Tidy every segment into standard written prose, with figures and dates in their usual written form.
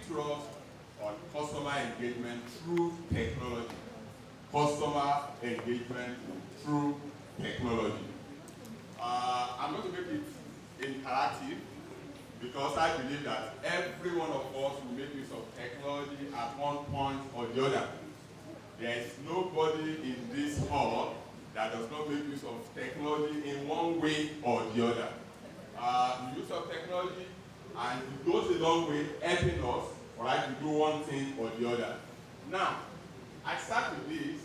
trust on customer engagement through technology. Customer engagement through technology. I'm going to make it interactive because I believe that every one of us will make use of technology at one point or the other. There is nobody in this hall that does not make use of technology in one way or the other. The use of technology, and it goes a long way helping us, right, to do one thing or the other. Now, I start with this.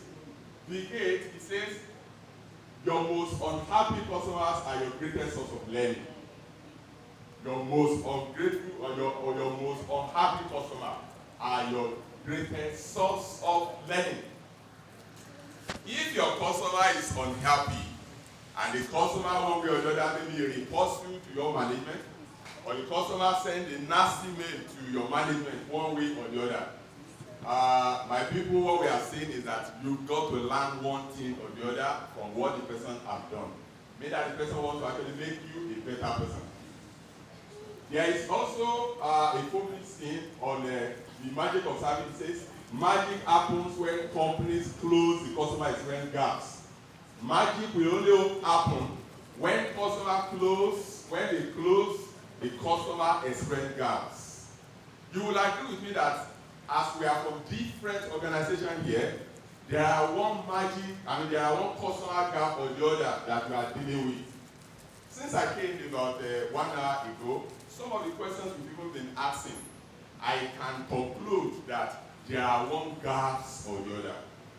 The 8, it says, your most unhappy customers are your greatest source of learning. Your most ungrateful or your most unhappy customer are your greatest source of learning. If your customer is unhappy and the customer one way or the other maybe reports you to your management, or the customer sends a nasty mail to your management one way or the other, my people, what we are saying is that you've got to learn one thing or the other from what the person has done. Maybe that the person wants to actually make you a better person. There is also a public scene on the magic of service. It says, magic happens when companies close the customer experience gaps. Magic will only happen when they close the customer experience gaps. You will agree with me that as we are from different organizations here, there are one customer gap or the other that we are dealing with. Since I came about 1 hour ago, some of the questions we've even been asking, I can conclude that there are one gaps or the other.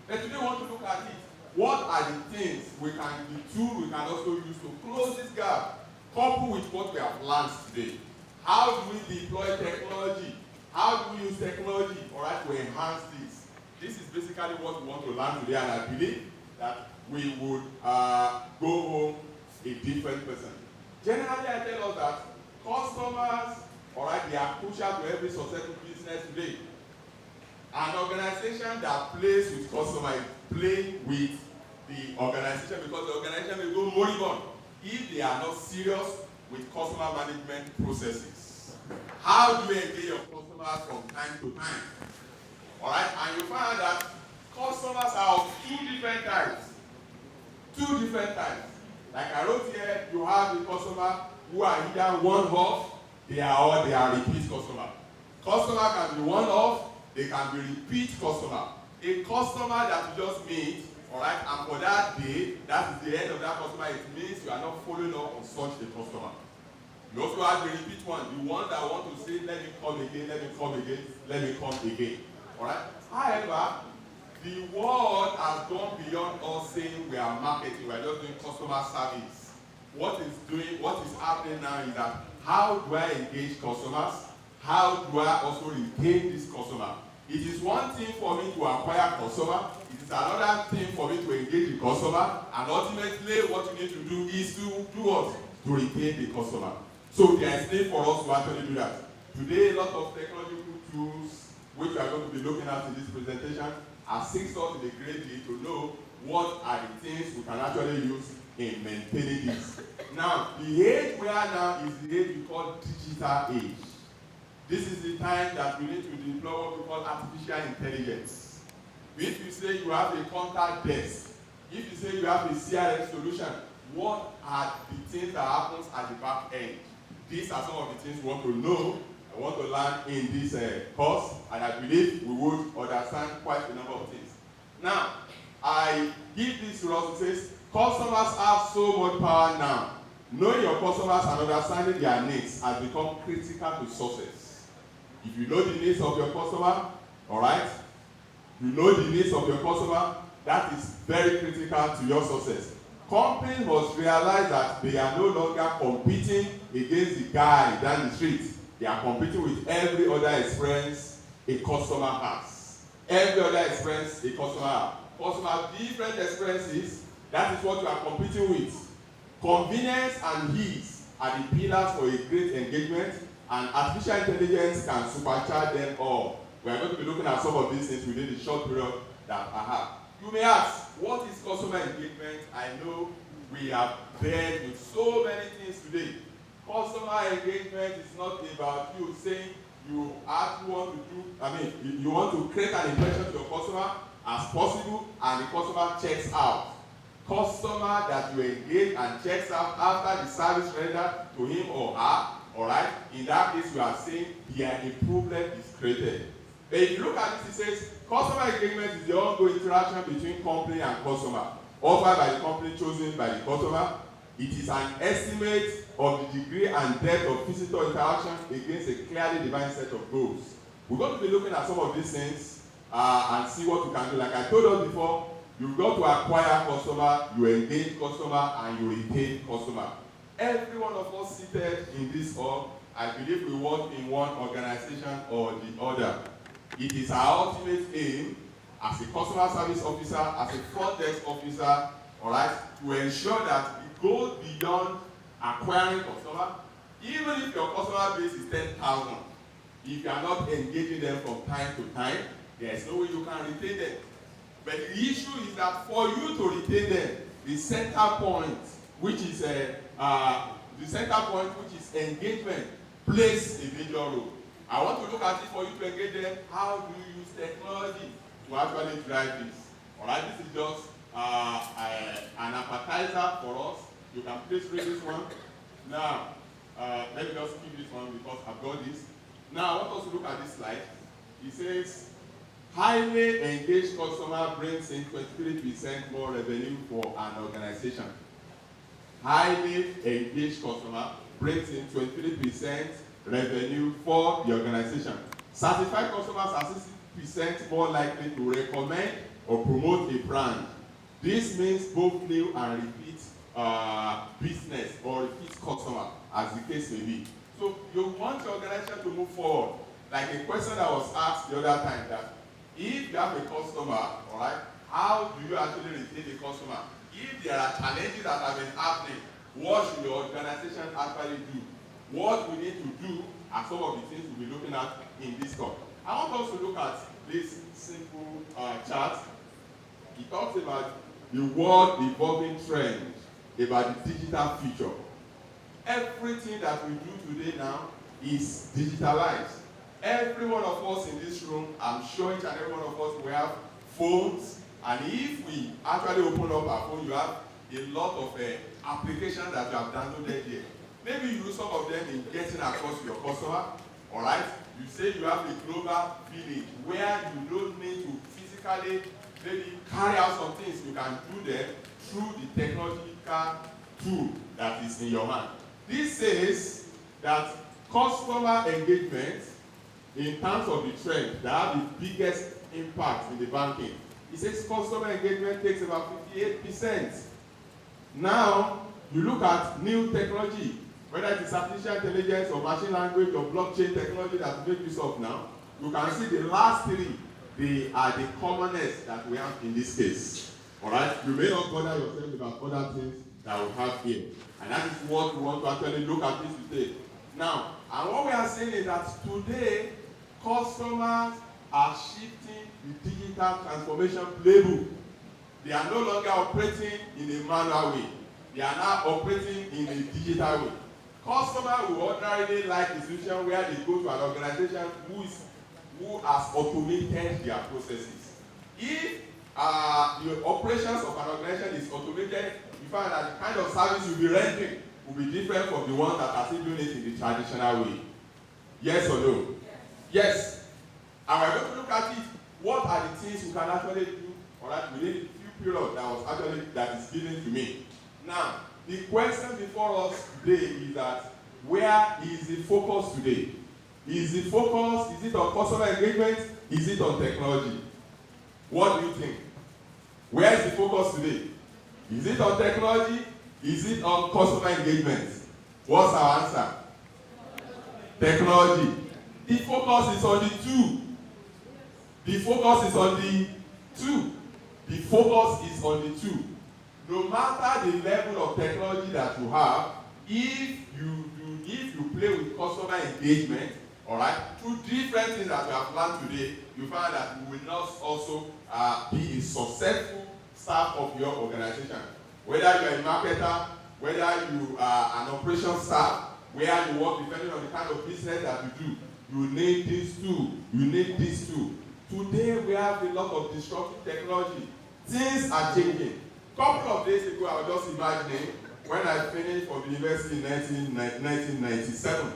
But today we want to look at it. What are the things the tool we can also use to close this gap, coupled with what we have learned today? How do we deploy technology? How do we use technology, all right, to enhance this? This is basically what we want to learn today, and I believe that we would go home a different person. Generally, I tell us that customers, all right, they are crucial to every successful business today. An organization that plays with customers play with the organization, because the organization will go moribund if they are not serious with customer management processes. How do you engage your customers from time to time? All right, and you find out that customers are of two different types. Like I wrote here, you have the customer who are either one-off, they are repeat customer. Customer can be one-off, they can be repeat customer. A customer that you just meet, all right, and for that day, that is the end of that customer, it means you are not following up on such a customer. You also have the repeat one, the one that want to say, let me come again, let me come again, let me come again. All right. However, the world has gone beyond us saying we are marketing, we are just doing customer service. What is happening now is that how do I engage customers? How do I also retain this customer? It is one thing for me to acquire customer. It is another thing for me to engage the customer. And ultimately, what you need to do is to do what? To retain the customer. So there is need for us to actually do that. Today, a lot of technological tools, which we are going to be looking at in this presentation, assist us in a great deal to know what are the things we can actually use in maintaining this. Now, the age we are now is the age we call digital age. This is the time that we need to deploy what we call artificial intelligence. If you say you have a contact desk, if you say you have a CRM solution, what are the things that happens at the back end? These are some of the things we want to know, I want to learn in this course, and I believe we would understand quite a number of things. Now, I give this to us. It says, customers have so much power now. Knowing your customers and understanding their needs has become critical to success. If you know the needs of your customer, all right, you know the needs of your customer, that is very critical to your success. Companies must realize that they are no longer competing against the guy down the street. They are competing with every other experience a customer has. Every other experience a customer has. Customers have different experiences. That is what you are competing with. Convenience and ease are the pillars for a great engagement, and artificial intelligence can supercharge them all. We are going to be looking at some of these things within the short period that I have. You may ask, what is customer engagement? I know we have dealt with so many things today. Customer engagement is not about you saying, you actually want to do, you want to create an impression to your customer as possible, and the customer checks out. Customer that you engage and checks out after the service rendered to him or her, all right? In that case, you are saying their improvement is created. But if you look at this, it says customer engagement is the ongoing interaction between company and customer, offered by the company chosen by the customer. It is an estimate of the degree and depth of visitor interaction against a clearly defined set of goals. We're going to be looking at some of these things and see what we can do. Like I told us before, you've got to acquire customer, you engage customer, and you retain customer. Every one of us seated in this hall, I believe we work in one organization or the other. It is our ultimate aim as a customer service officer, as a front desk officer, all right, to ensure that it goes beyond acquiring customer. Even if your customer base is 10,000, if you are not engaging them from time to time, there is no way you can retain them. But the issue is that for you to retain them, the center point, which is engagement, plays a major role. I want to look at it for you to engage them. How do you use technology to actually drive this? All right, this is just an appetizer for us. You can please read this one. Now, let me just keep this one because I've got this. Now, I want us to look at this slide. It says, highly engaged customer brings in 23% more revenue for an organization. Highly engaged customer brings in 23% revenue for the organization. Satisfied customers are 60% more likely to recommend or promote a brand. This means both new and repeat business or repeat customer, as the case may be. So you want your organization to move forward. Like a question that was asked the other time, that if you have a customer, all right, how do you actually retain the customer? If there are challenges that have been happening, what should your organization actually do? What we need to do are some of the things we'll be looking at in this talk. I want us to look at this simple chart. It talks about the world evolving trend, about the digital future. Everything that we do today now is digitalized. Every one of us in this room, I'm sure each and every one of us, we have phones, and if we actually open up our phone, you have a lot of applications that you have downloaded here. Maybe you use some of them in getting across to your customer, all right? You say you have a global village where you don't need to physically maybe carry out some things. You can do them through the technological tool that is in your hand. This says that customer engagement, in terms of the trend, that have the biggest impact in the banking. It says customer engagement takes about 58%. Now, you look at new technology, whether it is artificial intelligence or machine language or blockchain technology that we make use of now, you can see the last three, they are the commonest that we have in this case. All right? You may not bother yourself about other things that we have here. And that is what we want to actually look at this today. Now, and what we are saying is that today, customers are shifting the digital transformation playbook. They are no longer operating in a manual way. They are now operating in a digital way. Customers will ordinarily like a solution where they go to an organization who has automated their processes. If the operations of an organization is automated, you find that the kind of service you'll be rendering will be different from the ones that are still doing it in the traditional way. Yes or no? Yes. And we're going to look at it. What are the things you can actually do, all right, within the few periods that is given to me? Now, the question before us today is that where is the focus today? Is the focus, is it on customer engagement? Is it on technology? What do you think? Where is the focus today? Is it on technology? Is it on customer engagement? What's our answer? Technology. The focus is on the two. The focus is on the two. The focus is on the two. No matter the level of technology that you have, if you play with customer engagement, all right, through different things that we have learned today, you find that you will not also be a successful staff of your organization. Whether you are a marketer, whether you are an operations staff, where you work depending on the kind of business that you do, You need this too. You need this too. Today we have a lot of disruptive technology. Things are changing. A couple of days ago, I was just imagining when I finished from the university in 1997.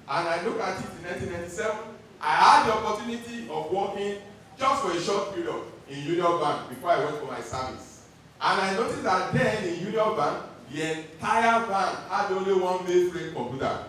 And I look at it in 1997, I had the opportunity of working just for a short period in Union Bank before I went for my service. And I noticed that then in Union Bank, the entire bank had only one mainframe computer.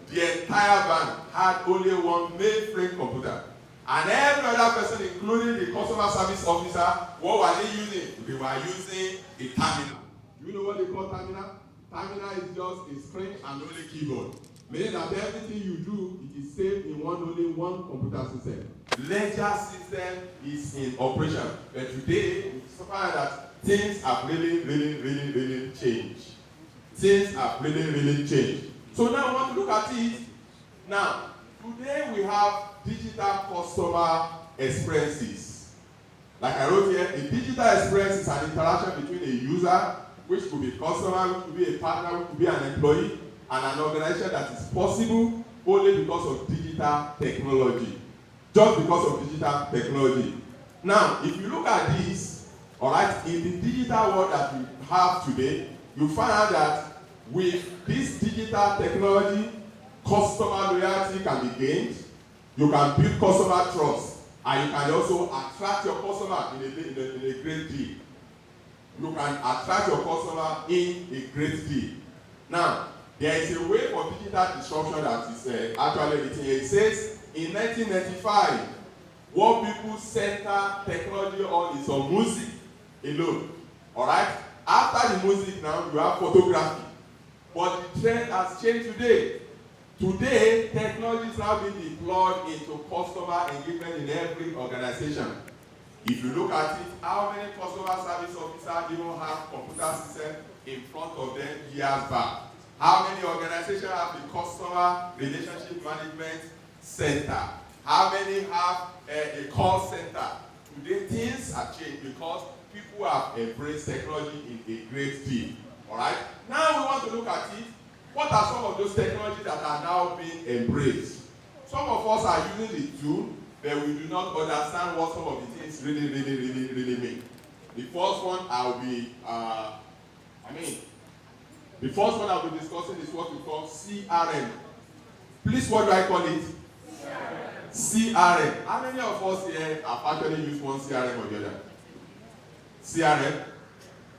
The entire bank had only one mainframe computer. And every other person, including the customer service officer, what were they using? They were using a terminal. You know what they call terminal? Terminal is just a screen and only keyboard. Meaning that everything you do, it is saved in only one computer system. Ledger system is in operation. But today, we find that things have really changed. Things have really changed. So now I want to look at it. Now, today we have digital customer experiences. Like I wrote here, a digital experience is an interaction between a user, which could be a customer, which could be a partner, which could be an employee, and an organization that is possible only because of digital technology. Just because of digital technology. Now, if you look at this, all right, in the digital world that we have today, you find out that with this digital technology, customer loyalty can be gained. You can build customer trust, and you can also attract your customer in a great deal. You can attract your customer in a great deal. Now, there is a way for digital disruption that is actually written here. It says, in 1995, what people center technology on is on music alone. All right? After the music now, you have photography. But the trend has changed today. Today, technology is now being deployed into customer engagement in every organization. If you look at it, how many customer service officers even have computer systems in front of them years back? How many organizations have the customer relationship management center? How many have a call center? Today, things have changed because people have embraced technology in a great deal. All right? Now we want to look at it. What are some of those technologies that are now being embraced? Some of us are using the tool, but we do not understand what some of the things really mean. The first one I'll be discussing is what we call CRM. Please, what do I call it? CRM. How many of us here have actually used one CRM or the other? CRM,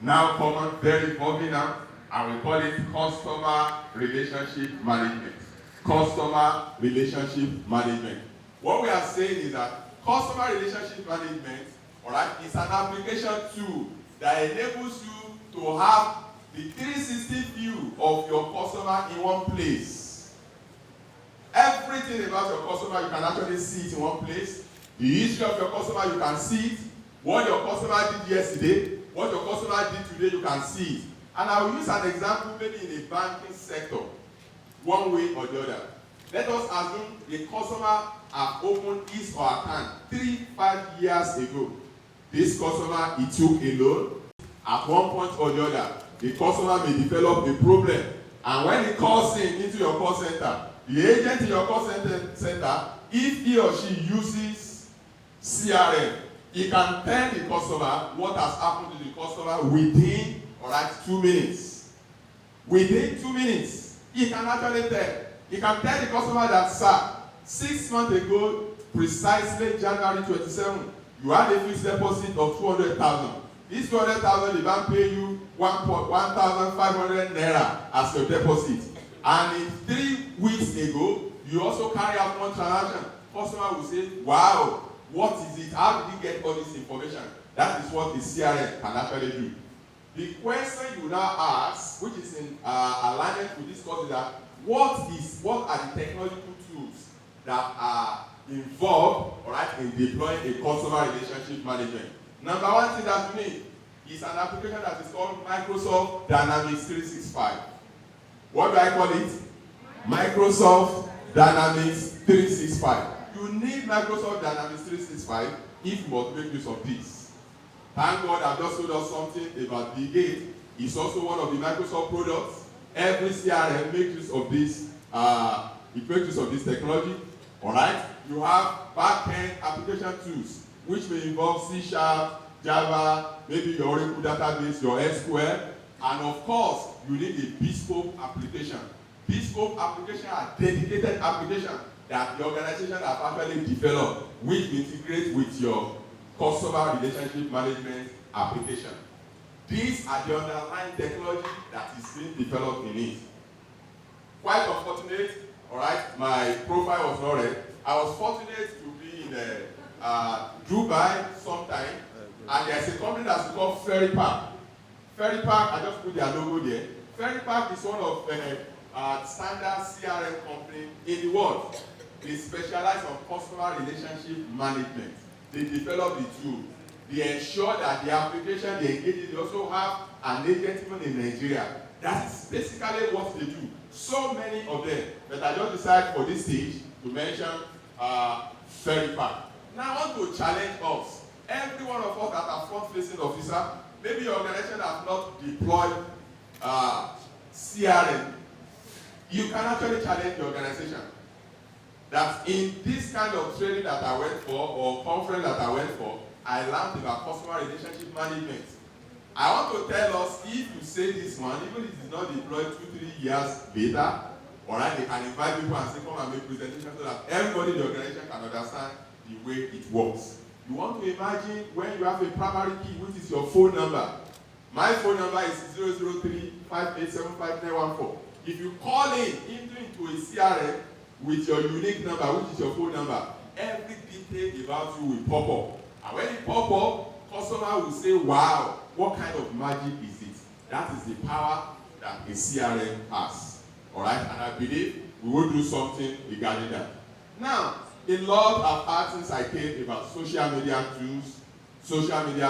now common, very popular now, and we call it customer relationship management. Customer relationship management. What we are saying is that customer relationship management, all right, is an application tool that enables you to have the 360 view of your customer in one place. Everything about your customer, you can actually see it in one place. The history of your customer, you can see it. What your customer did yesterday, what your customer did today, you can see it. And I will use an example maybe in the banking sector, one way or the other. Let us assume the customer have opened his or her account 3-5 years ago. This customer, he took a loan. At one point or the other, the customer may develop a problem. And when he calls into your call center, the agent in your call center, if he or she uses CRM, he can tell the customer what has happened to the customer within, 2 minutes. Within 2 minutes, he can actually tell. He can tell the customer that, sir, 6 months ago, precisely January 27, you had a fixed deposit of 200,000. This 200,000, the bank pay you 1,500 naira as your deposit. And in 3 weeks ago, you also carry out one transaction. Customer will say, wow, what is it? How did you get all this information? That is what the CRM can actually do. The question you now ask, which is in alignment with this course, is that what are the technological tools that are involved, in deploying a customer relationship management? Number one thing that you need is an application that is called Microsoft Dynamics 365. What do I call it? Microsoft Dynamics 365. You need Microsoft Dynamics 365 if you must make use of this. Thank God I've just told us something about Bill Gates. It's also one of the Microsoft products. Every CRM makes use of this it makes use of this technology. All right? You have back-end application tools, which may involve C#, Java, maybe your Oracle database, your SQL, and of course, you need a bespoke application. Bespoke applications are dedicated applications that the organization has actually developed, which integrate with your customer relationship management application. These are the underlying technology that is being developed in it. Quite unfortunate, all right, my profile was not read. I was fortunate to be in Dubai sometime, and there's a company that's called Ferry Park. Ferry Park, I just put their logo there. Ferry Park is one of the standard CRM company in the world. They specialize on customer relationship management. They develop the tool. They ensure that the application they engage in, they also have an agent even in Nigeria. That's basically what they do. So many of them that I just decided for this stage to mention Ferry Park. Now I want to challenge us. Every one of us that are front-facing officer, maybe your organization has not deployed CRM. You can actually challenge the organization that in this kind of training that I went for or conference that I went for, I learned about customer relationship management. I want to tell us, if you say this one, even if it is not deployed 2-3 years later, all right, they can invite people and say, come and make presentation so that everybody in the organization can understand the way it works. You want to imagine when you have a primary key, which is your phone number. My phone number is 003-5875914. If you call into a CRM with your unique number, which is your phone number, every detail about you will pop up. And when it pop up, customer will say, wow, what kind of magic is it? That is the power that a CRM has. All right, and I believe we will do something regarding that. Now, a lot of art since I came about social media tools, so many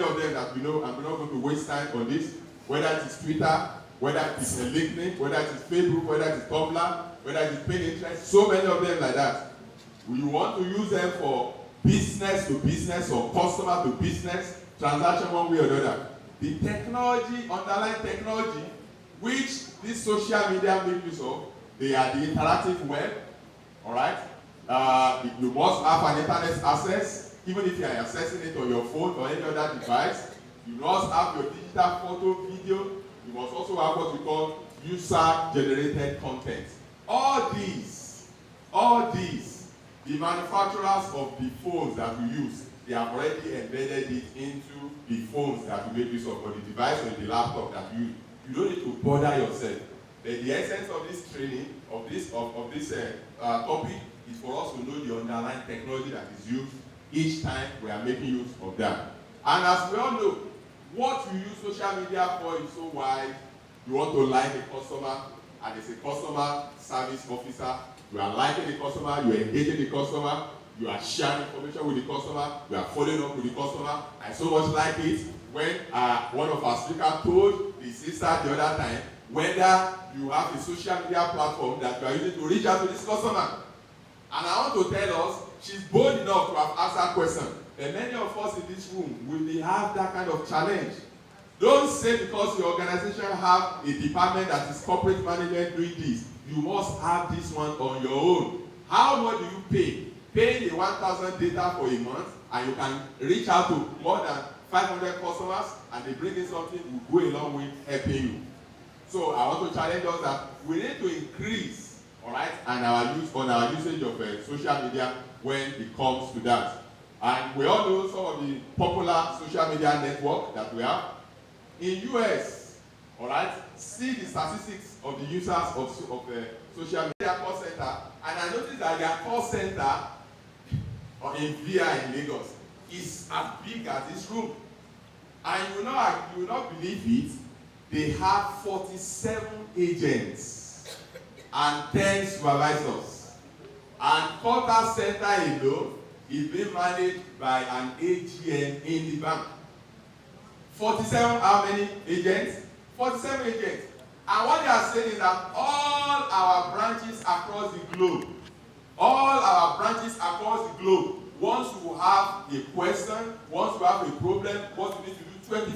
of them that we know, and we're not going to waste time on this, whether it is Twitter, whether it is LinkedIn, whether it is Facebook, whether it is Tumblr, whether it is Pinterest, so many of them like that. We want to use them for business to business or customer to business, transaction one way or the other. The technology, underlying technology, which this social media make use of, they are the interactive web, all right? You must have an internet access, even if you are accessing it on your phone or any other device. You must have your digital photo, video. You must also have what we call user-generated content. All these, the manufacturers of the phones that we use, they have already embedded it into the phones that we make use of, or the device or the laptop that you use. You don't need to bother yourself. But the essence of this training, of this topic, is for us to know the underlying technology that is used each time we are making use of that. And as we all know, what you use social media for is so wide. You want to like a customer, and as a customer service officer, you are liking the customer, you are engaging the customer, you are sharing information with the customer, you are following up with the customer. I so much like it when one of our speakers told the sister the other time whether you have a social media platform that you are using to reach out to this customer. And I want to tell us, she's bold enough to have asked that question. And many of us in this room will have that kind of challenge. Don't say because your organization have a department that is corporate management doing this, you must have this one on your own. How much do you pay? Pay the 1,000 data for a month, and you can reach out to more than 500 customers, and they bring in something will go a long way helping you. So I want to challenge us that we need to increase, all right, and our usage of social media when it comes to that. And we all know some of the popular social media network that we have. In US, all right, see the statistics of the users of social media call center, and I noticed that their call center in VI in Lagos is as big as this room. And you will not believe it, they have 47 agents and 10 supervisors. And contact center alone is being managed by an AGM in the bank. 47 how many agents? 47 agents. And what they are saying is that all our branches across the globe, once you have a question, once you have a problem, what you need to do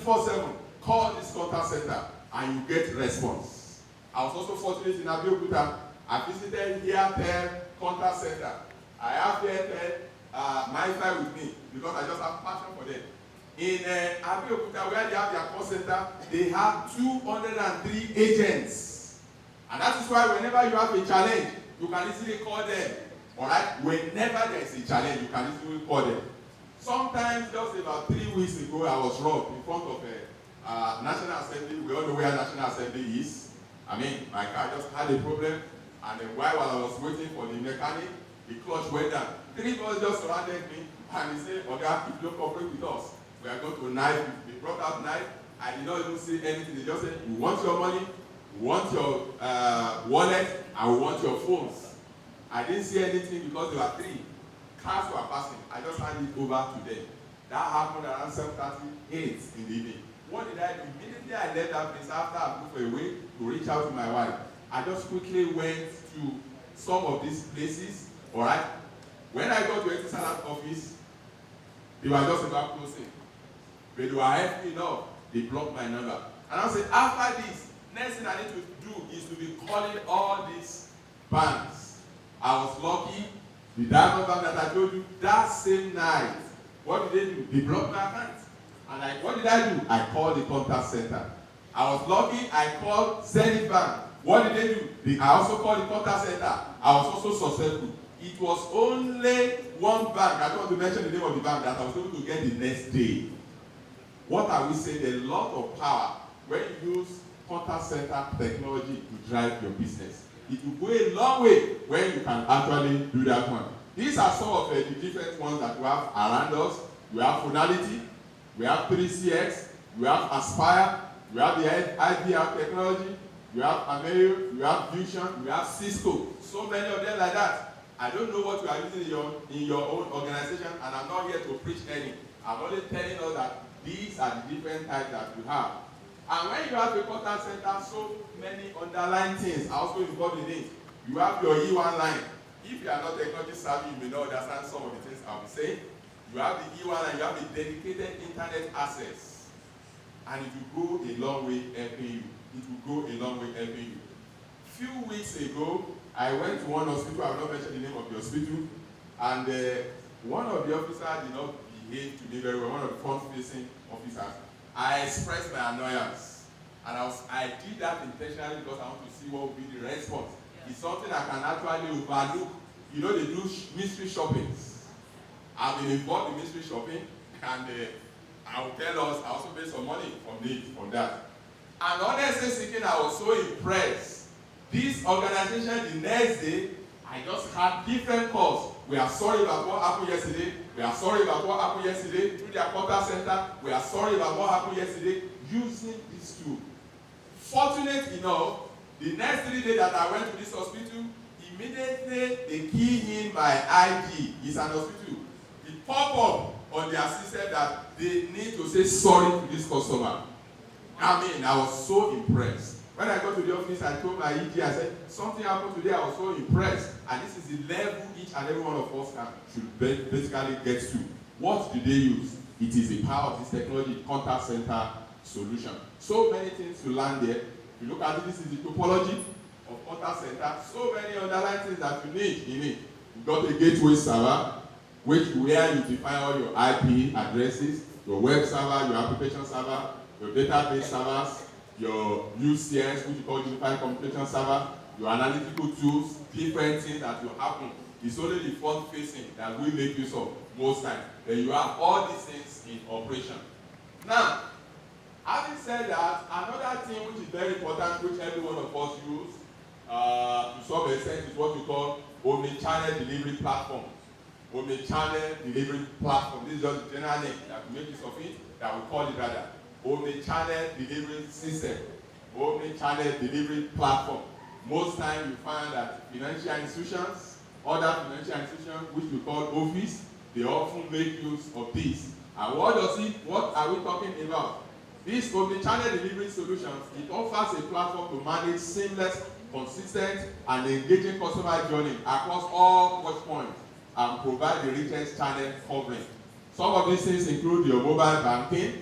24/7, call this contact center and you get response. I was also fortunate in Abeokuta. I visited Airtel contact center. I have Airtel MiFi with me because I just have passion for them. In Abeokuta, where they have their call center, they have 203 agents. And that is why whenever you have a challenge, you can easily call them. Alright? Whenever there is a challenge, you can easily call them. Sometimes, just about 3 weeks ago, I was robbed in front of a National Assembly. We all know where National Assembly is. I mean, my car just had a problem, and while I was waiting for the mechanic, the clutch went down. 3 boys just surrounded me, and they said, "Oga, if you don't cooperate with us, we are going to knife you." They brought out knife. I did not even say anything. They just said, "We want your money, we want your wallet, and we want your phones." I didn't say anything because there were 3. Cars were passing. I just handed it over to them. That happened around 7:38 in the evening. What did I do? Immediately I left that place after I moved away to reach out to my wife. I just quickly went to some of these places. Alright? When I got to the Etisalat office, they were just about closing. But they were helping enough. They blocked my number. And I said, after this, next thing I need to do is to be calling all these banks. I was lucky. The diamond bank that I told you, that same night, what did they do? They blocked my account. And what did I do? I called the contact center. I was lucky, I called Zenith Bank. What did they do? I also called the contact center. I was also successful. It was only one bank, I don't want to mention the name of the bank, that I was able to get the next day. What are we saying? There's a lot of power when you use contact center technology to drive your business. It will go a long way when you can actually do that one. These are some of the different ones that we have around us. We have Phonality, we have 3CX, we have Aspire, we have the IVR technology, we have Amerio, we have Fusion, we have Cisco. So many of them like that. I don't know what you are using in your own organization, and I'm not here to preach any. I'm only telling us that these are the different types that we have. And when you have a contact center, so many underlying things are also involved in it. You have your E1 line. If you are not technology savvy, you may not understand some of the things I'll be saying. You have the E1 line, you have the dedicated internet access. And it will go a long way helping you. It will go a long way helping you. Few weeks ago, I went to one hospital. I will not mention the name of the hospital. And one of the officers did not behave to me very well, one of the front-facing officers. I expressed my annoyance, and I did that intentionally because I want to see what will be the response. Yeah. It's something I can actually overlook. You know, they do mystery shoppings. I've been involved in mystery shopping, and I will tell us I also made some money from that. And honestly speaking, I was so impressed. This organization, the next day, I just had different calls. We are sorry about what happened yesterday. We are sorry about what happened yesterday through their contact center. We are sorry about what happened yesterday using this tool. Fortunate enough, the next 3 days that I went to this hospital, immediately they key in my ID. It's an hospital. It popped up on their system that they need to say sorry to this customer. I mean, I was so impressed. When I got to the office, I told my ED, I said, something happened today, I was so impressed. And this is the level each and every one of us should basically get to. What do they use? It is the power of this technology, contact center solution. So many things to learn there. If you look at it, this is the topology of contact center. So many underlying things that you need in it. You've got a gateway server, where you define all your IP addresses, your web server, your application server, your database servers, your UCS, which you call Unified Communication Server, your analytical tools, different things that will happen. It's only the front facing that we make use of most times. Then you have all these things in operation. Now, having said that, another thing which is very important, which every one of us use to some extent, is what we call omni-channel delivery platform. Omni-channel delivery platform. This is just the general name that we make use of it, that we call it rather. Omni-channel delivery system, omni-channel delivery platform. Most times you find that financial institutions, other financial institutions, which we call office, they often make use of this. And what are we talking about? This omni-channel delivery solutions, it offers a platform to manage seamless, consistent, and engaging customer journey across all touch points and provide the richest channel covering. Some of these things include your mobile banking.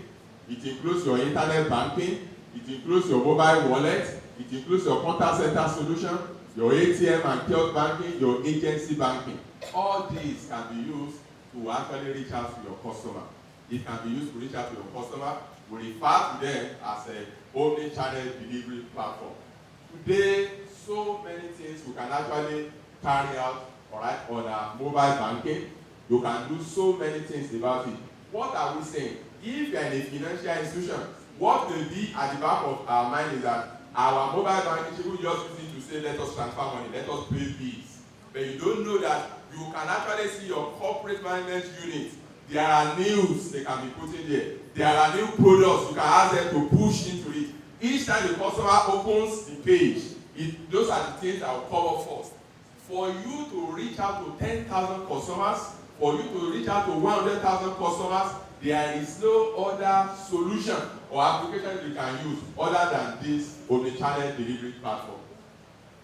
It includes your internet banking, it includes your mobile wallet, it includes your contact center solution, your ATM and kiosk banking, your agency banking. All these can be used to actually reach out to your customer. It can be used to reach out to your customer. We refer to them as a omni-channel delivery platform. Today, so many things we can actually carry out, all right, on our mobile banking. You can do so many things about it. What are we saying? If you are in a financial institution, what will be at the back of our mind is that our mobile banking should just use it to say, let us transfer money, let us pay bills. But you don't know that you can actually see your corporate management unit. There are news they can be put in there. There are new products you can ask them to push into it. Each time the customer opens the page, those are the things that will come up first. For you to reach out to 10,000 customers, for you to reach out to 100,000 customers, there is no other solution or application you can use other than this omnichannel delivery platform.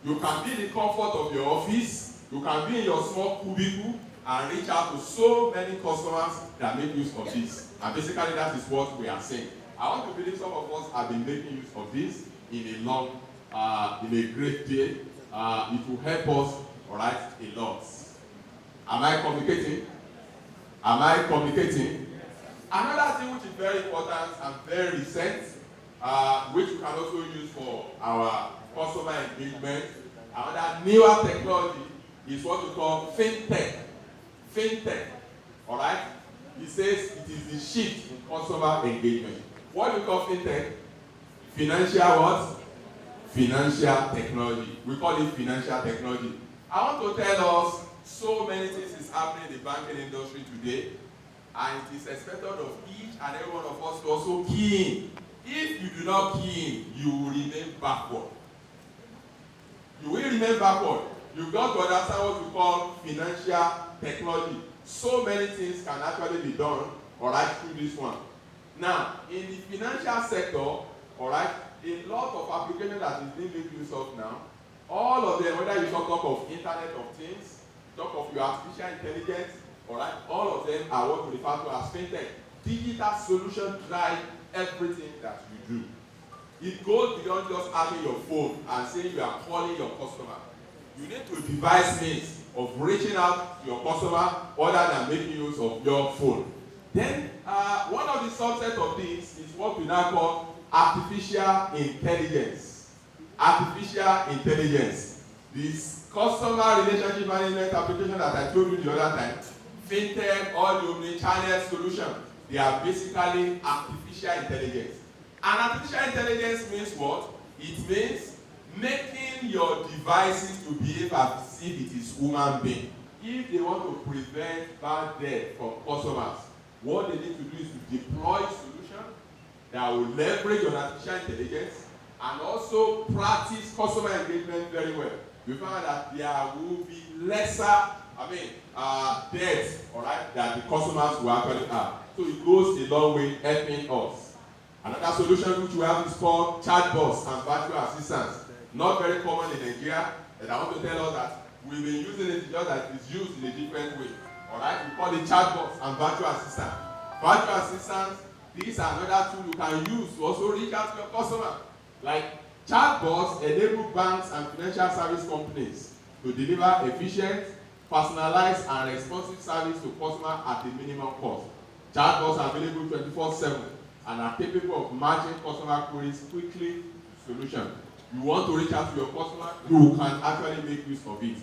You can be in the comfort of your office, you can be in your small cubicle and reach out to so many customers that make use of this. And basically that is what we are saying. I want to believe some of us have been making use of this in a great day. It will help us, all right, a lot. Am I communicating? Am I communicating? Another thing which is very important and very recent, which we can also use for our customer engagement, another newer technology is what we call fintech. Fintech, all right? It says it is the shift in customer engagement. What do we call fintech? Financial what? Financial technology. We call it financial technology. I want to tell us so many things is happening in the banking industry today, and it is expected of each and every one of us to also key in. If you do not key in, you will remain backward. You will remain backward. You've got to understand what we call financial technology. So many things can actually be done, all right, through this one. Now, in the financial sector, all right, a lot of applications that is being made use of now, all of them, whether you talk of Internet of Things, talk of your artificial intelligence, all right, all of them are what we refer to as fintech. Digital solutions drive everything that you do. It goes beyond just having your phone and saying you are calling your customer. You need to devise means of reaching out to your customer other than making use of your phone. Then, one of the subsets of this is what we now call artificial intelligence. Artificial intelligence. This customer relationship management application that I told you the other time, fintech, all the omni-channel solution, they are basically artificial intelligence. And artificial intelligence means what? It means making your devices to behave as if it is human being. If they want to prevent bad debt from customers, what they need to do is to deploy solutions that will leverage on artificial intelligence and also practice customer engagement very well. We found that there will be lesser, debt, all right, that the customers will actually have. So it goes a long way helping us. Another solution which we have is called chatbots and virtual assistants. Not very common in Nigeria, and I want to tell us that we've been using it just that it's used in a different way. All right, we call it chatbots and virtual assistants. Virtual assistants, these are another tool you can use to also reach out to your customer. Like chatbots enable banks and financial service companies to deliver efficient, personalized, and responsive service to customers at a minimum cost. Chatbots are available 24/7 and are capable of matching customer queries quickly to solutions. You want to reach out to your customer, you can actually make use of it.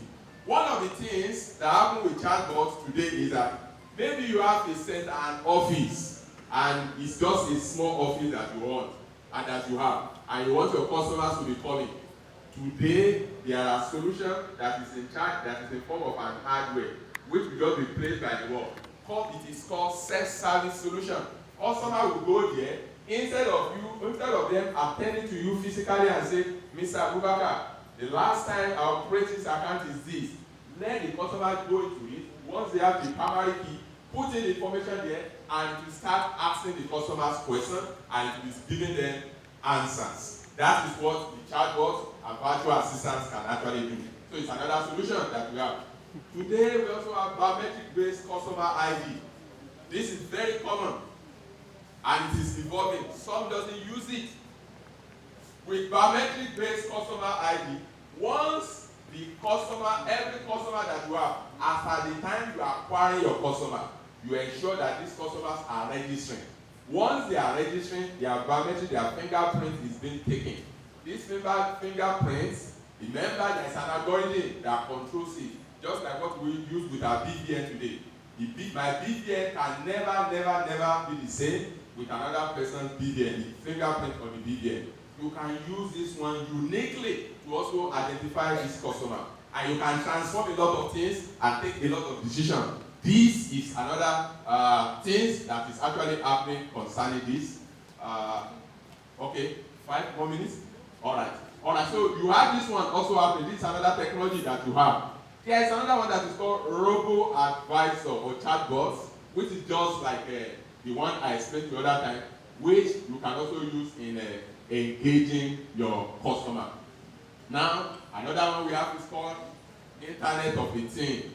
One of the things that happen with chatbots today is that maybe you have a center, an office, and it's just a small office that you want and that you have, and you want your customers to be calling. Today, there are solutions that is in charge, that is in form of an hardware, which will just be placed by the wall. It is called self-service solution. Customer will go there, instead of them attending to you physically and say, Mr. Abubakar, the last time I operated this account is this. Let the customer go into it. Once they have the primary key, put in the information there, and to start asking the customers questions, and it is giving them answers. That is what the chatbots and virtual assistants can actually do. So it's another solution that we have. Today we also have biometric-based customer ID. This is very common, and it is evolving. Some doesn't use it. With biometric-based customer ID, once the customer, every customer that you have, as at the time you acquire your customer, you ensure that these customers are registering. Once they are registering, their biometric, their fingerprint is being taken. These fingerprints, remember there is an algorithm that controls it, just like what we use with our BVN today. My BVN can never be the same with another person's BVN, the fingerprint on the BVN. You can use this one uniquely to also identify this customer. And you can transform a lot of things and take a lot of decisions. This is another thing that is actually happening concerning this. Okay, 5 more minutes? Alright, so you have this one also happening. This is another technology that you have. There is another one that is called robo-advisor or chatbots, which is just like the one I explained the other time, which you can also use in engaging your customer. Now, another one we have is called Internet of a Thing.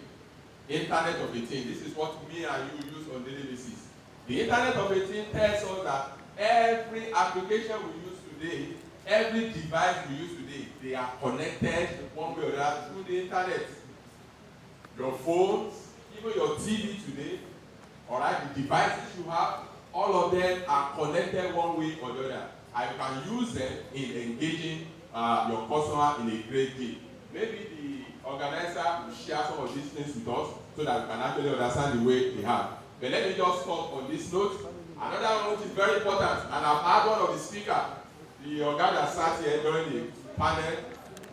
Internet of a Thing. This is what me and you use on a daily basis. The Internet of a Thing tells us that every application we use today, every device we use today, they are connected one way or the other through the internet. Your phones, even your TV today, alright, the devices you have, all of them are connected one way or the other. And you can use them in engaging your customer in a great deal. Maybe the organizer will share some of these things with us so that we can actually understand the way they have. But let me just stop on this note. Another one which is very important, and I've had one of the speakers, the organ that sat here during the panel,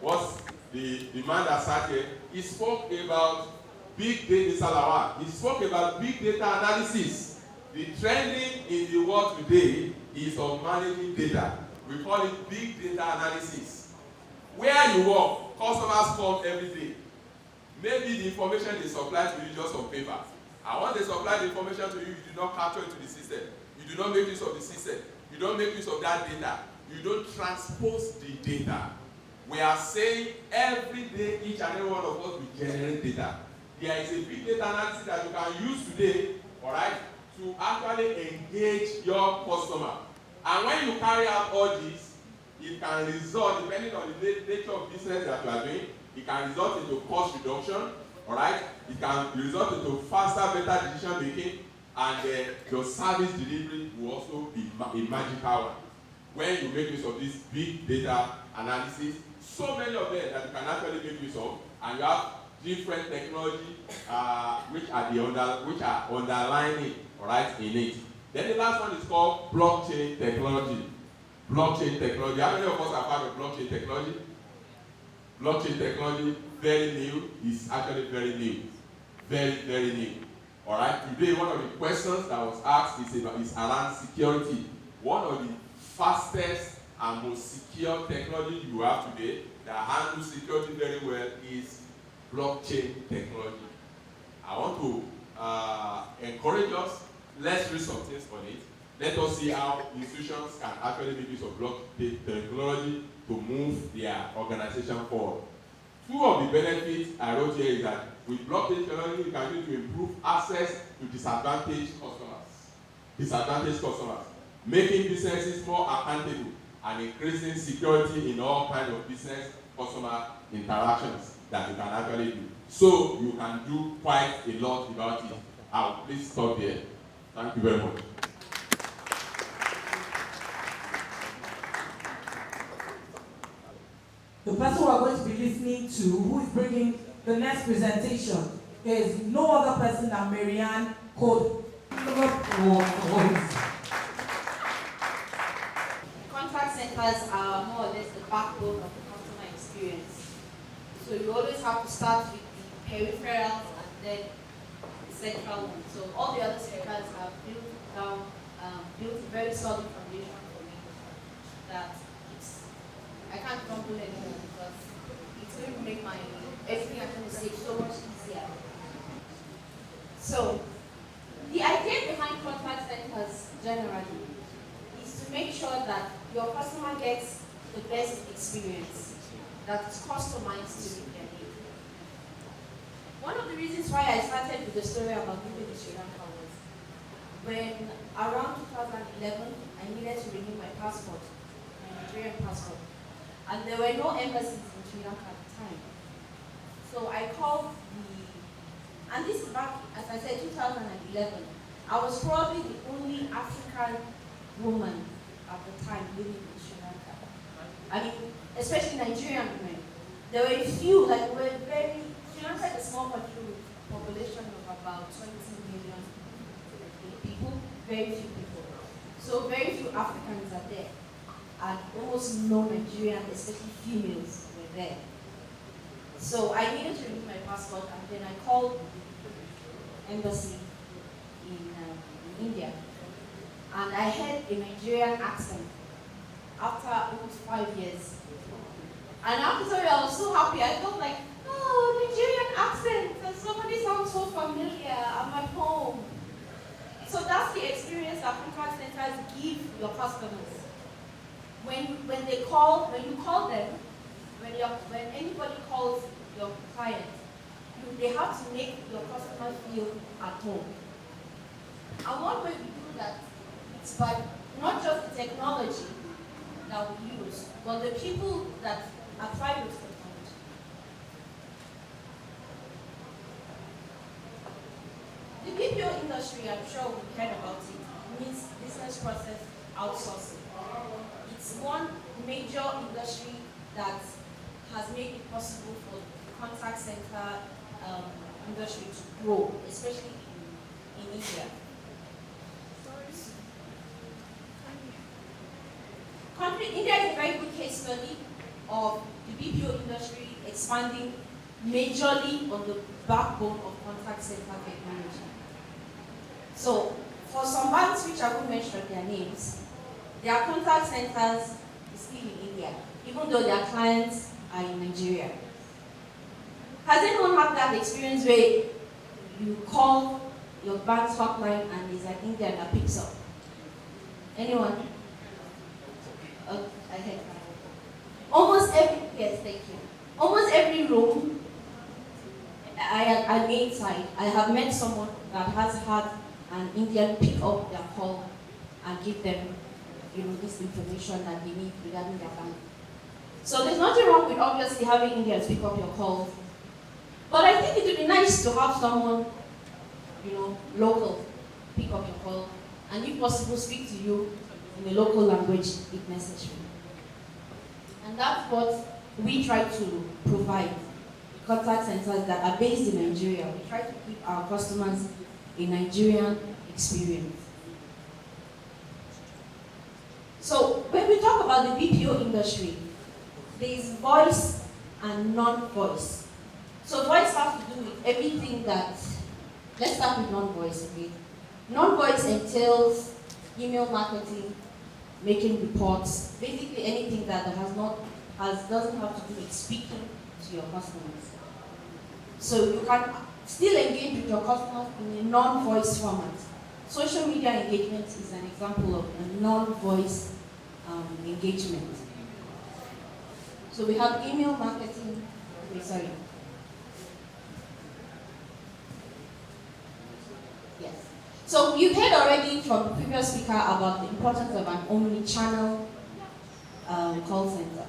was the man that sat here. He spoke about big data, Salawa. He spoke about big data analysis. The trending in the world today is on managing data. We call it big data analysis. Where you work, customers come every day. Maybe the information they supply to you just on paper. And once they supply the information to you, you do not capture it to the system. You do not make use of the system. You don't make use of that data. You don't transpose the data. We are saying every day, each and every one of us will generate data. There is a big data analysis that you can use today, all right, to actually engage your customer. And when you carry out all this, it can result, depending on the nature of business that you are doing, it can result into cost reduction, all right? It can result into faster, better decision making, and your service delivery will also be a magical one. When you make use of this big data analysis, so many of them that you can actually make use of, and you have different technology which are underlining, all right, in it. Then the last one is called blockchain technology. Blockchain technology. How many of us have heard of blockchain technology? Blockchain technology, very new, is actually very new. Very new. All right. Today, one of the questions that was asked is around security. One of the fastest and most secure technology you have today that handles security very well is blockchain technology. I want to encourage us. Let's read some things on it. Let us see how institutions can actually make use of blockchain technology to move their organization forward. Two of the benefits I wrote here is that with blockchain technology, you can use to improve access to disadvantaged customers, making businesses more accountable and increasing security in all kinds of business customer interactions that you can actually do. So you can do quite a lot about it. I'll please stop there. Thank you very much. The person we are going to be listening to, who is bringing the next presentation, is no other person than Marryane Kooda. Contact centers are more or less the backbone of the customer experience. So you always have to start with the peripherals and then the central one. So all the other centers have built a very solid foundation for me that I can't crumble anymore because it's going to make my everything I'm going to say so much easier. So the idea behind contact centers generally is to make sure that your customer gets the best experience that is customized to meet their need. One of the reasons why I started with the story about moving to Sri Lanka was when around 2011 I needed to renew my passport, my Nigerian passport, and there were no embassies in Sri Lanka at the time. So I called and this is back, as I said, 2011. I was probably the only African woman at the time living in Sri Lanka. I mean, especially Nigerian women. There were a few, like Sri Lanka is a small country with a population of about 20 million people, very few people. So very few Africans are there. And almost no Nigerian, especially females, were there. So I needed to renew my passport, and then I called the embassy in India. And I heard a Nigerian accent after almost 5 years. And after I was so happy. I felt like, oh, Nigerian accent, and somebody sounds so familiar. I'm at home. So that's the experience that contact centers give your customers. When you call them, when anybody calls your client, they have to make your customer feel at home. And one way we do that is by not just the technology that we use, but the people that apply with technology. The BPO industry, I'm sure we've heard about it, means business process outsourcing. It's one major industry that has made it possible for the contact center industry to grow, especially in India. India is a very good case study of the BPO industry expanding majorly on the backbone of contact center technology. So, for some banks which I won't mention their names, their contact centers is still in India, even though their clients are in Nigeria. Has anyone had that experience where you call your bank's hotline and it's an Indian that picks up? Anyone? I had almost every, yes, thank you. Almost every room I'm inside, I have met someone that has had an Indian pick up their call and give them, this information that they need regarding their bank. So there's nothing wrong with obviously having Indians pick up your calls, but I think it would be nice to have someone, local, pick up your call, and if possible, speak to you in the local language if necessary. And that's what we try to provide. Contact centers that are based in Nigeria. We try to give our customers a Nigerian experience. So when we talk about the BPO industry, there is voice and non-voice. So voice has to do with everything that, let's start with non-voice, okay? Non-voice entails email marketing, making reports, basically anything that doesn't have to do with speaking to your customers. So you can still engage with your customers in a non-voice format. Social media engagement is an example of a non-voice engagement. So we have email marketing, Yes. So you've heard already from the previous speaker about the importance of an omni-channel call center.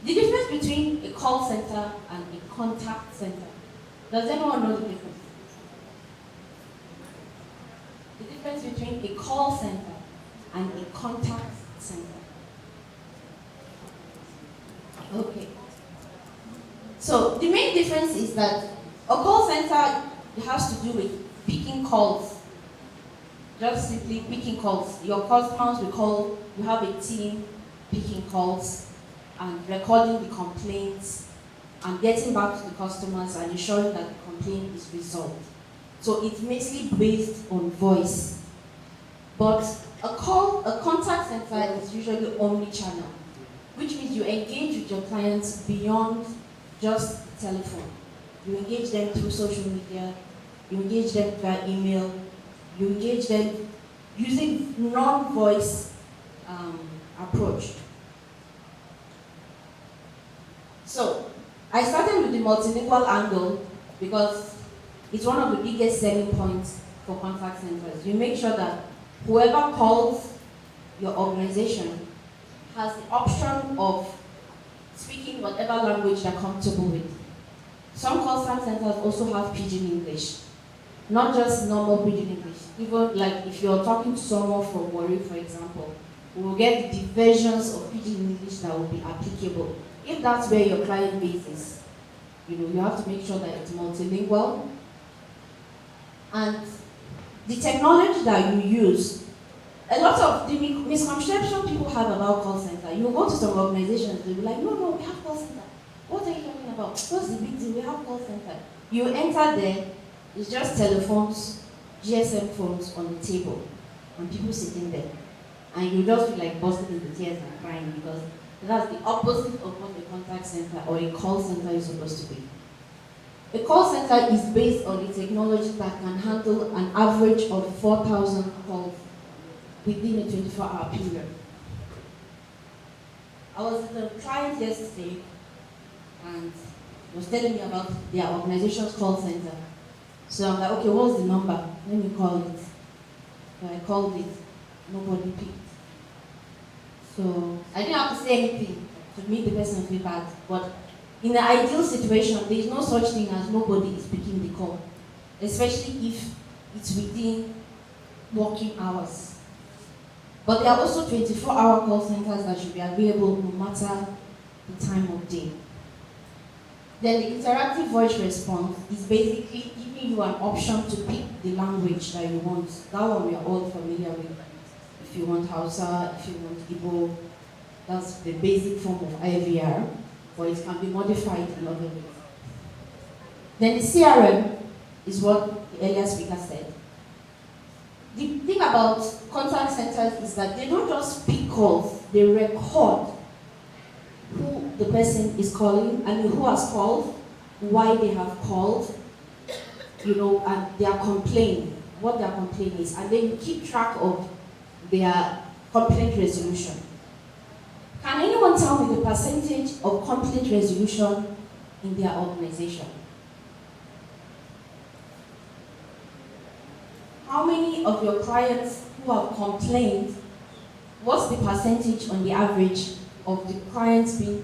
The difference between a call center and a contact center. Does anyone know the difference? The difference between a call center and a contact center. Okay. So the main difference is that a call center has to do with picking calls. Just simply picking calls. Your customers will call, you have a team picking calls and recording the complaints and getting back to the customers and ensuring that the complaint is resolved. So it's mainly based on voice. But a contact center is usually omni-channel, which means you engage with your clients beyond just telephone. You engage them through social media, you engage them via email, you engage them using non-voice approach. So, I started with the multilingual angle because it's one of the biggest selling points for contact centers. You make sure that whoever calls your organization has the option of speaking whatever language they're comfortable with. Some call centers also have pidgin English, not just normal pidgin English. Even like if you're talking to someone from Warri, for example, we will get the versions of pidgin English that will be applicable. If that's where your client base is, you have to make sure that it's multilingual. And the technology that you use, a lot of the misconception people have about call center, you go to some organizations, they'll be like, no, we have call center. What are you talking about? What's the big deal? We have call center. You enter there, it's just telephones, GSM phones on the table, and people sitting there. And you just feel like busting into tears and crying because that's the opposite of what a contact center or a call center is supposed to be. A call center is based on a technology that can handle an average of 4,000 calls within a 24-hour period. I was with a client yesterday and was telling me about their organization's call center. So I'm like, okay, what's the number? Let me call it. So I called it. Nobody picked. So I didn't have to say anything to make the person feel bad. But in an ideal situation, there is no such thing as nobody is picking the call, especially if it's within working hours. But there are also 24-hour call centers that should be available no matter the time of day. Then the interactive voice response is basically giving you an option to pick the language that you want. That one we are all familiar with. If you want Hausa, if you want Igbo, that's the basic form of IVR, but it can be modified in other ways. Then the CRM is what the earlier speaker said. The thing about contact centers is that they don't just pick calls, they record who the person is calling, who has called, why they have called, and their complaint, what their complaint is, and then you keep track of their complaint resolution. Can anyone tell me the percentage of complaint resolution in their organization? How many of your clients who have complained, what's the percentage on the average of the clients the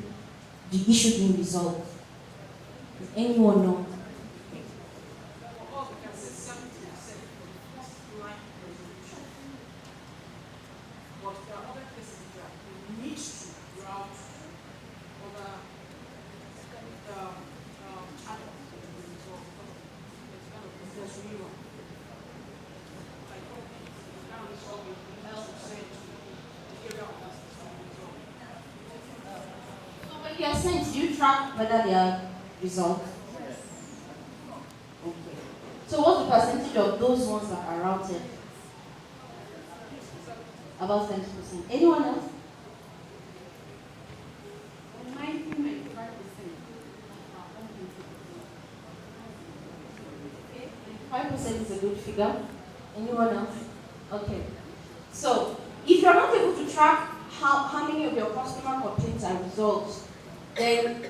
issue being resolved? Does anyone know? Do you track whether they are resolved? Okay. So what's the percentage of those ones that are routed? About 10%. Anyone else? 5% is a good figure. Anyone else? Okay. So if you're not able to track how many of your customer complaints are resolved, then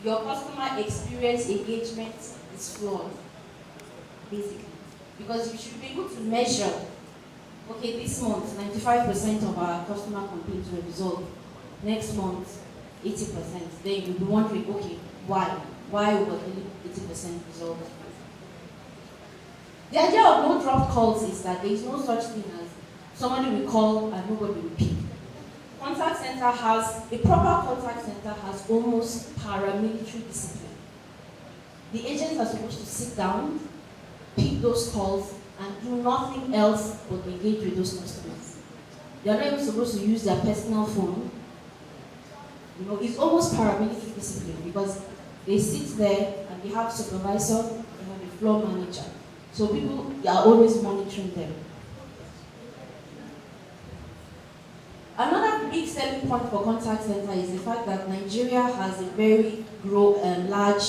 your customer experience engagement is flawed, basically. Because you should be able to measure, okay, this month, 95% of our customer complaints were resolved. Next month, 80%. Then you'll be wondering, okay, why? Why was only 80% resolved? The idea of no drop calls is that there is no such thing as somebody will call and nobody will pick. A proper contact center has almost paramilitary discipline. The agents are supposed to sit down, pick those calls, and do nothing else but engage with those customers. They are not even supposed to use their personal phone. It's almost paramilitary discipline because they sit there and they have supervisor, they have a floor manager. So people are always monitoring them. Another big selling point for contact center is the fact that Nigeria has a very large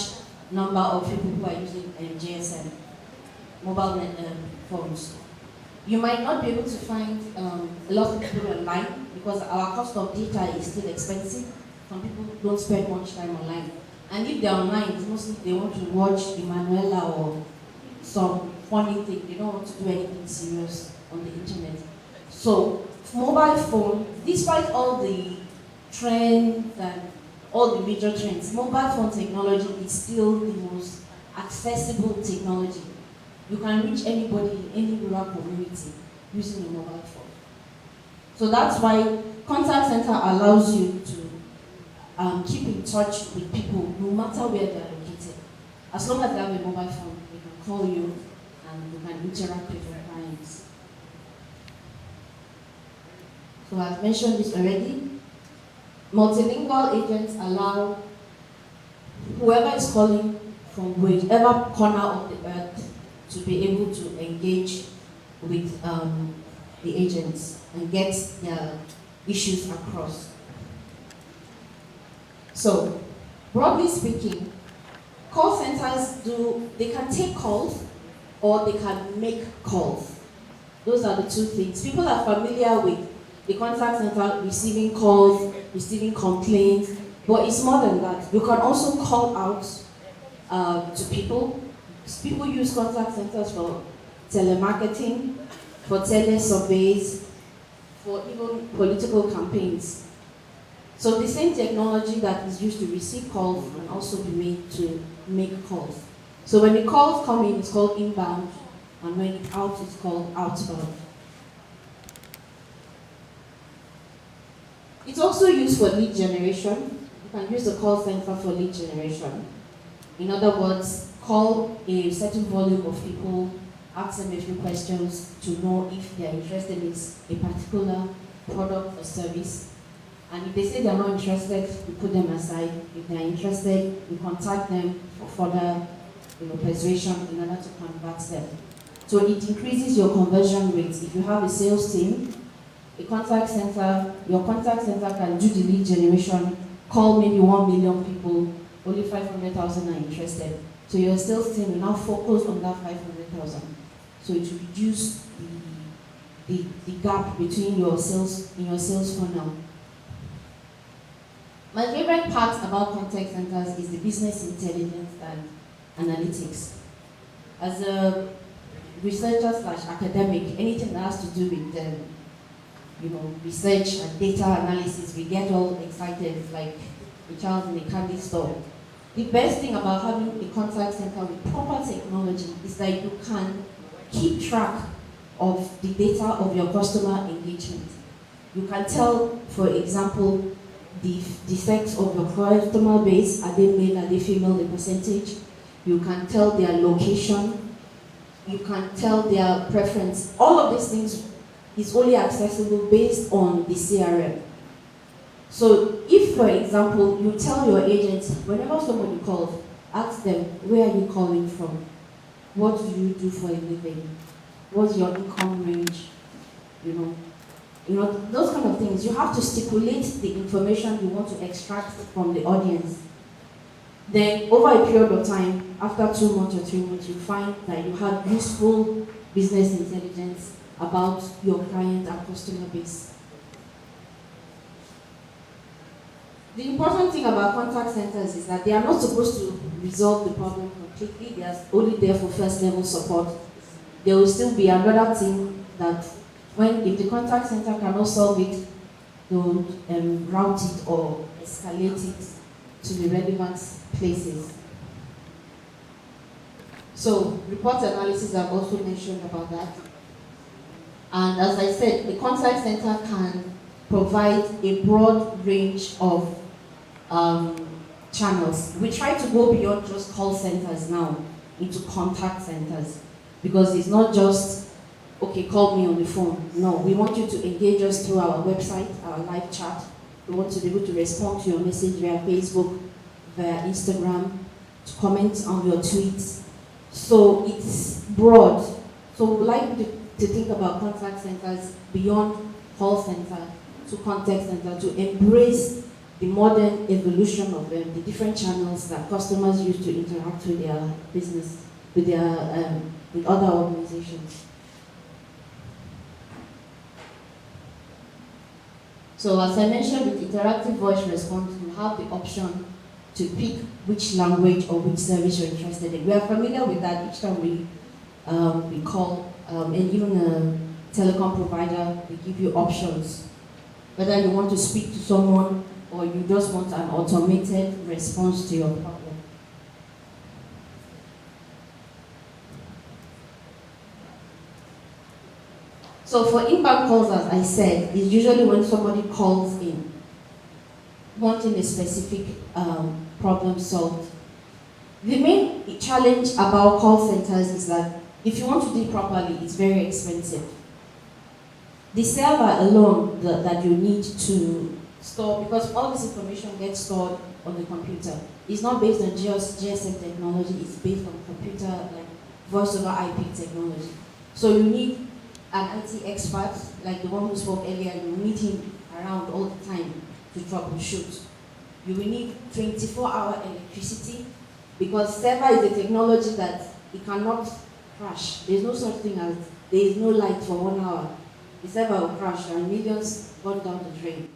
number of people who are using GSM, mobile phones. You might not be able to find a lot of people online because our cost of data is still expensive. Some people don't spend much time online. And if they're online, it's mostly they want to watch Emanuela or some funny thing. They don't want to do anything serious on the internet. So, mobile phone, despite all the trends and all the major trends, mobile phone technology is still the most accessible technology. You can reach anybody in any rural community using a mobile phone. So that's why contact center allows you to keep in touch with people no matter where they are located. As long as they have a mobile phone, they can call you and you can interact with your clients. So I've mentioned this already. Multilingual agents allow whoever is calling from whichever corner of the earth to be able to engage with the agents and get their issues across. So, broadly speaking, call centers they can take calls or they can make calls. Those are the two things. People are familiar with the contact center receiving calls, receiving complaints, but it's more than that. You can also call out to people. People use contact centers for telemarketing, for telesurveys, for even political campaigns. So the same technology that is used to receive calls can also be made to make calls. So when the calls come in, it's called inbound, and when it's out, it's called outbound. It's also used for lead generation. You can use the call center for lead generation. In other words, call a certain volume of people, ask them a few questions to know if they are interested in a particular product or service. And if they say they are not interested, you put them aside. If they are interested, you contact them for further persuasion in order to convert them. So it increases your conversion rates. If you have a sales team, your contact center can do the lead generation, call maybe 1 million people, only 500,000 are interested. So your sales team will now focus on that 500,000. So it will reduce the gap between your sales funnel. My favorite part about contact centers is the business intelligence and analytics. As a researcher / academic, anything that has to do with research and data analysis, we get all excited. It's like a child in a candy store. The best thing about having a contact center with proper technology is that you can keep track of the data of your customer engagement. You can tell, for example, the sex of your customer base. Are they male, are they female, the percentage? You can tell their location. You can tell their preference. All of these things is only accessible based on the CRM. So if, for example, you tell your agents, whenever somebody calls, ask them, where are you calling from? What do you do for a living? What's your income range? Those kind of things. You have to stipulate the information you want to extract from the audience. Then, over a period of time, after 2 months or 3 months, you find that you have useful business intelligence about your client and customer base. The important thing about contact centers is that they are not supposed to resolve the problem completely. They are only there for first level support. There will still be another team that if the contact center cannot solve it, they will route it or escalate it to the relevant places. So report analysis, I've also mentioned about that. And as I said, the contact center can provide a broad range of channels. We try to go beyond just call centers now into contact centers, because it's not just, okay, call me on the phone. No, we want you to engage us through our website, our live chat. We want to be able to respond to your message via Facebook, via Instagram, to comment on your tweets. So it's broad. So we like to think about contact centers beyond call center to contact center, to embrace the modern evolution of the different channels that customers use to interact with their business, with other organizations. So as I mentioned, with interactive voice response, you have the option to pick which language or which service you're interested in. We are familiar with that each time we call, and even a telecom provider, they give you options. Whether you want to speak to someone or you just want an automated response to your problem. So for inbound calls, as I said, is usually when somebody calls in wanting a specific problem solved. The main challenge about call centers is that if you want to do it properly, it's very expensive. The server alone that you need to store, because all this information gets stored on the computer, is not based on just GSM technology, it's based on computer, like voice over IP technology. So you need an IT expert, like the one who spoke earlier, you need him around all the time to troubleshoot. You will need 24-hour electricity, because server is a technology that it cannot crash. There's no such thing as there is no light for 1 hour. The server will crash and millions gone down the drain.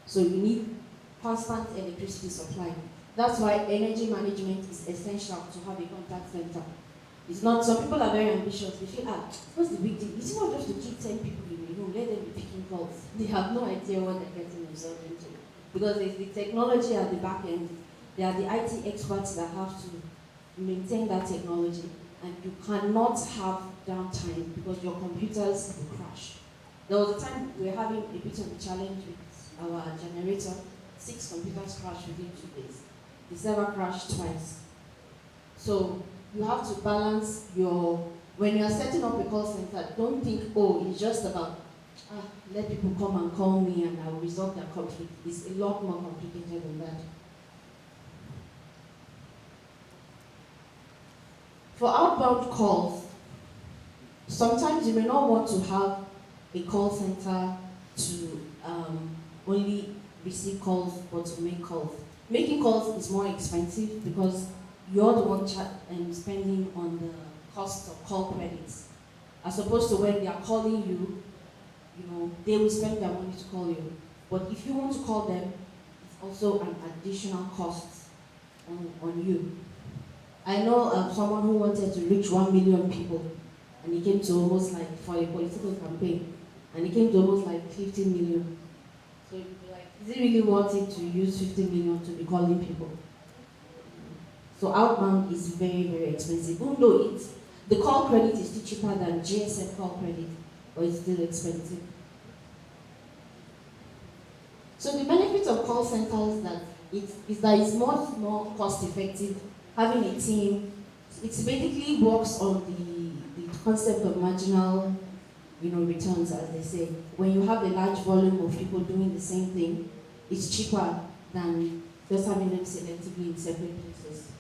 So you need constant electricity supply. That's why energy management is essential to have a contact center. It's not, some people are very ambitious. They feel, what's the big deal? It's not just to keep 10 people in the room, let them be picking calls. They have no idea what they're getting themselves into. Because there's the technology at the back end. There are the IT experts that have to maintain that technology. And you cannot have downtime because your computers will crash. There was a time we were having a bit of a challenge with our generator. 6 computers crashed within 2 days. The server crashed twice. So you have to balance when you are setting up a call center, don't think, oh, it's just about, let people come and call me and I will resolve their conflict. It's a lot more complicated than that. For outbound calls, sometimes you may not want to have a call center to only receive calls but to make calls. Making calls is more expensive because you're the one spending on the cost of call credits. As opposed to when they are calling you, they will spend their money to call you. But if you want to call them, it's also an additional cost on you. I know someone who wanted to reach 1 million people, and he came to almost like, for a political campaign, and he came to almost like 15 million. So you'd be like, is it really worth it to use 50 million to be calling people? So outbound is very, very expensive. Even though the call credit is still cheaper than GSM call credit, but it's still expensive. So the benefit of call centers is that it's much more cost effective. Having a team, it basically works on the concept of marginal returns, as they say. When you have a large volume of people doing the same thing, it's cheaper than just having them selectively in separate places.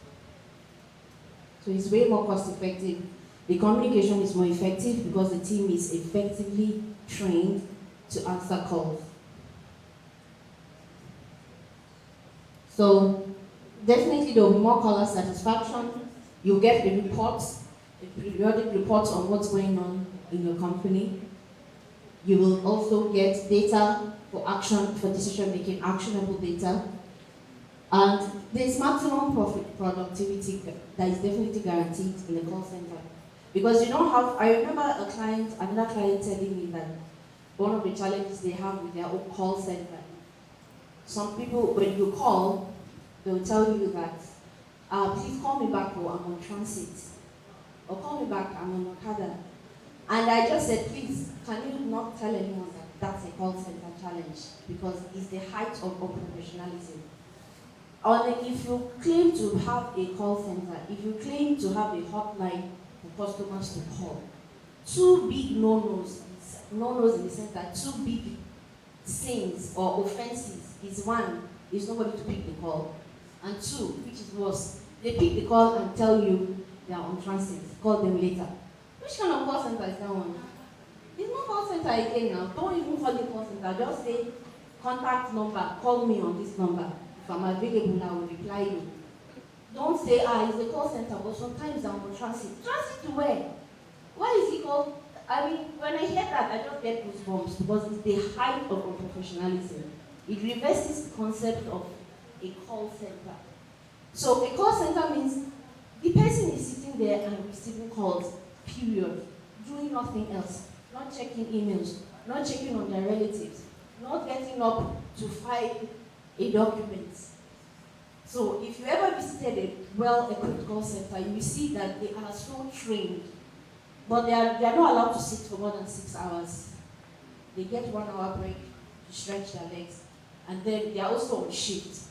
So it's way more cost effective. The communication is more effective because the team is effectively trained to answer calls. So definitely there will be more caller satisfaction. You'll get a periodic reports on what's going on in your company. You will also get data for decision making, actionable data. And there's maximum productivity that is definitely guaranteed in the call center. Because I remember another client telling me that one of the challenges they have with their own call center, some people, when you call, they'll tell you that, please call me back, or I'm on transit. Or call me back, I'm on Okada. And I just said, please, can you not tell anyone that that's a call center challenge? Because it's the height of professionalism. Or if you claim to have a call center, if you claim to have a hotline for customers to call, 2 big no-nos in the sense that 2 big sins or offenses is 1, is nobody to pick the call, and 2, which is worse, they pick the call and tell you they are on transit, call them later. Which kind of call center is that one? It's not call center again now. Don't even call it call center. Just say, contact number, call me on this number. If I'm available, I will reply you. Don't say, it's a call center, but sometimes I'm on transit. Transit to where? Why is it called? When I hear that, I just get goosebumps because it's the height of unprofessionalism. It reverses the concept of a call center. So a call center means the person is sitting there and receiving calls, period, doing nothing else, not checking emails, not checking on their relatives, not getting up to file a document. So if you ever visited a well-equipped call center, you will see that they are so trained, but they are not allowed to sit for more than 6 hours. They get 1 hour break to stretch their legs, and then they are also on shift.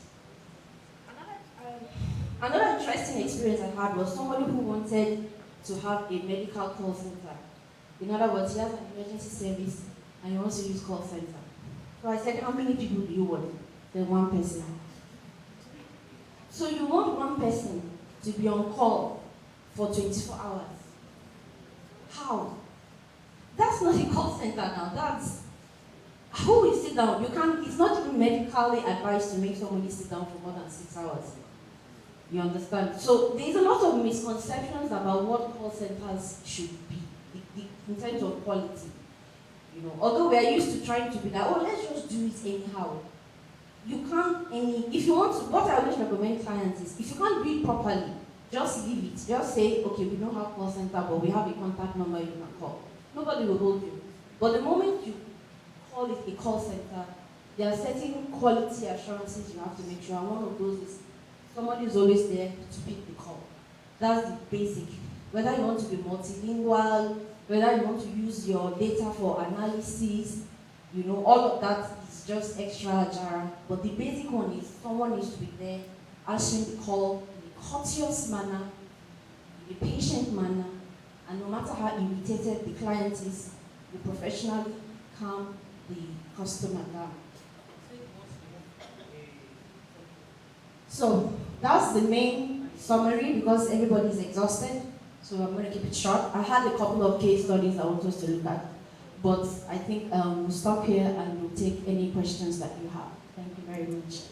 Another interesting experience I had was somebody who wanted to have a medical call center. In other words, he has an emergency service and he wants to use call center. So I said, how many people do you want? Then one person. So you want one person to be on call for 24 hours. How? That's not a call center now. That's who will sit down. You can't, it's not even medically advised to make somebody sit down for more than 6 hours. You understand? So there's a lot of misconceptions about what call centers should be in terms of quality. You know, although we are used to trying to be like, oh, let's just do it anyhow. You can't if you want to, what I always recommend clients is, if you can't do it properly, just leave it. Just say, okay, we don't have call center, but we have a contact number you can call. Nobody will hold you. But the moment you call it a call center, there are certain quality assurances you have to make sure. And one of those is somebody is always there to pick the call. That's the basic. Whether you want to be multilingual, whether you want to use your data for analysis, you know, all of that is just extra jar. But the basic one is someone needs to be there answering the call in a courteous manner, in a patient manner, and no matter how irritated the client is, you professionally calm the customer down. So that's the main summary because everybody is exhausted. So I'm going to keep it short. I had a couple of case studies I want us to look at, but I think we'll stop here and we'll take any questions that you have. Thank you very much.